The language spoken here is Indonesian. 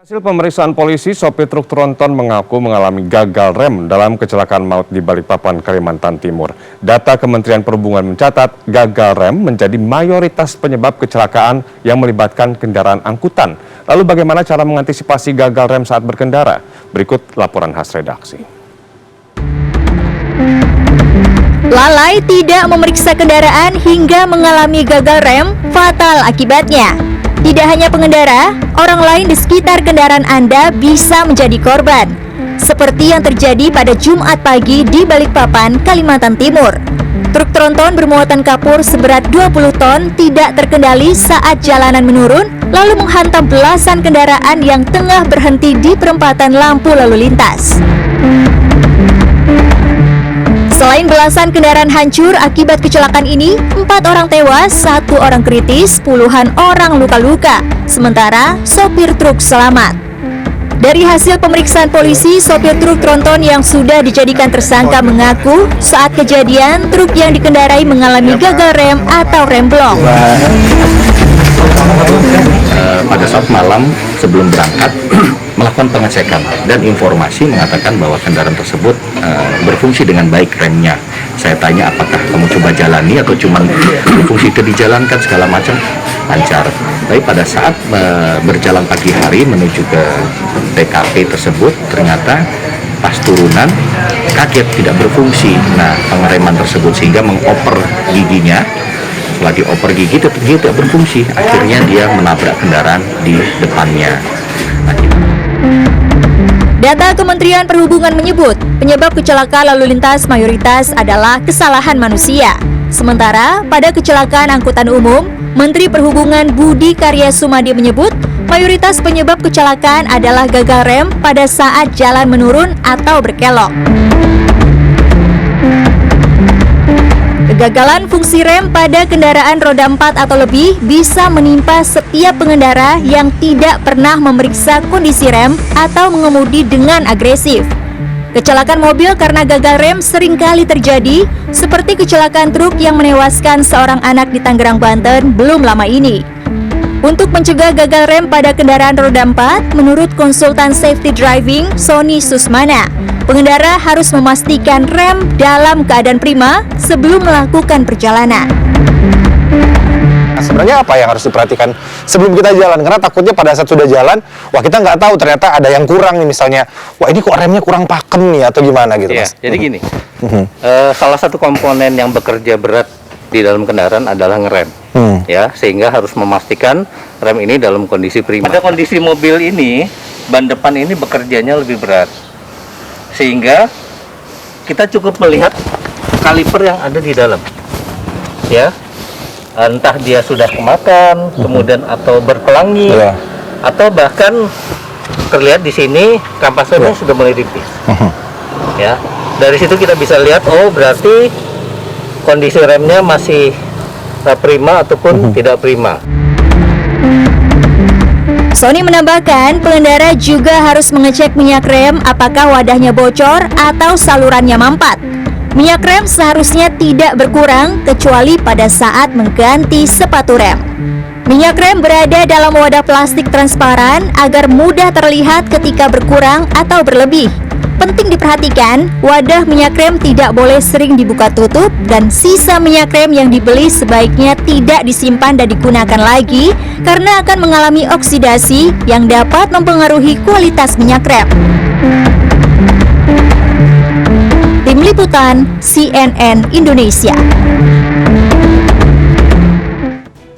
Hasil pemeriksaan polisi, sopir truk tronton mengaku mengalami gagal rem dalam kecelakaan maut di Balikpapan, Kalimantan Timur. Data Kementerian Perhubungan mencatat gagal rem menjadi mayoritas penyebab kecelakaan yang melibatkan kendaraan angkutan. Lalu bagaimana cara mengantisipasi gagal rem saat berkendara? Berikut laporan khas redaksi. Lalai tidak memeriksa kendaraan hingga mengalami gagal rem, fatal akibatnya. Tidak hanya pengendara, orang lain di sekitar kendaraan Anda bisa menjadi korban. Seperti yang terjadi pada Jumat pagi di Balikpapan, Kalimantan Timur. Truk tronton bermuatan kapur seberat 20 ton tidak terkendali saat jalanan menurun, lalu menghantam belasan kendaraan yang tengah berhenti di perempatan lampu lalu lintas. Selain belasan kendaraan hancur akibat kecelakaan ini, 4 orang tewas, 1 orang kritis, puluhan orang luka-luka. Sementara sopir truk selamat. Dari hasil pemeriksaan polisi, sopir truk tronton yang sudah dijadikan tersangka mengaku saat kejadian truk yang dikendarai mengalami gagal rem atau remblong. Pada saat malam sebelum berangkat melakukan pengecekan dan informasi mengatakan bahwa kendaraan tersebut berfungsi dengan baik remnya. Saya tanya apakah kamu coba jalani atau cuma berfungsi itu dijalankan segala macam lancar. Tapi pada saat berjalan pagi hari menuju ke TKP tersebut ternyata pas turunan kaget tidak berfungsi. Nah, pengereman tersebut sehingga mengoper giginya. Setelah dioper gigi tidak berfungsi, akhirnya dia menabrak kendaraan di depannya. Data Kementerian Perhubungan menyebut, penyebab kecelakaan lalu lintas mayoritas adalah kesalahan manusia. Sementara pada kecelakaan angkutan umum, Menteri Perhubungan Budi Karya Sumadi menyebut, mayoritas penyebab kecelakaan adalah gagal rem pada saat jalan menurun atau berkelok. Kegagalan fungsi rem pada kendaraan roda 4 atau lebih bisa menimpa setiap pengendara yang tidak pernah memeriksa kondisi rem atau mengemudi dengan agresif. Kecelakaan mobil karena gagal rem seringkali terjadi, seperti kecelakaan truk yang menewaskan seorang anak di Tangerang, Banten belum lama ini. Untuk mencegah gagal rem pada kendaraan roda 4, menurut konsultan safety driving Sony Susmana, pengendara harus memastikan rem dalam keadaan prima sebelum melakukan perjalanan. Sebenarnya apa yang harus diperhatikan sebelum kita jalan? Karena takutnya pada saat sudah jalan, wah kita nggak tahu ternyata ada yang kurang nih, misalnya, wah ini kok remnya kurang pakem nih atau gimana gitu, Ya, Mas? jadi gini, salah satu komponen yang bekerja berat di dalam kendaraan adalah ngerem. Ya, sehingga harus memastikan rem ini dalam kondisi prima. Pada kondisi mobil ini, ban depan ini bekerjanya lebih berat. Sehingga kita cukup melihat kaliper yang ada di dalam. Ya. Entah dia sudah kemakan, kemudian atau berpelangi, atau bahkan terlihat di sini kampasannya sudah mulai tipis. Ya. Dari situ kita bisa lihat, oh berarti kondisi remnya masih prima ataupun tidak prima. Sony menambahkan, pengendara juga harus mengecek minyak rem apakah wadahnya bocor atau salurannya mampat. Minyak rem seharusnya tidak berkurang kecuali pada saat mengganti sepatu rem. Minyak rem berada dalam wadah plastik transparan agar mudah terlihat ketika berkurang atau berlebih. Penting diperhatikan, wadah minyak rem tidak boleh sering dibuka tutup dan sisa minyak rem yang dibeli sebaiknya tidak disimpan dan digunakan lagi karena akan mengalami oksidasi yang dapat mempengaruhi kualitas minyak rem. Tim Liputan CNN Indonesia.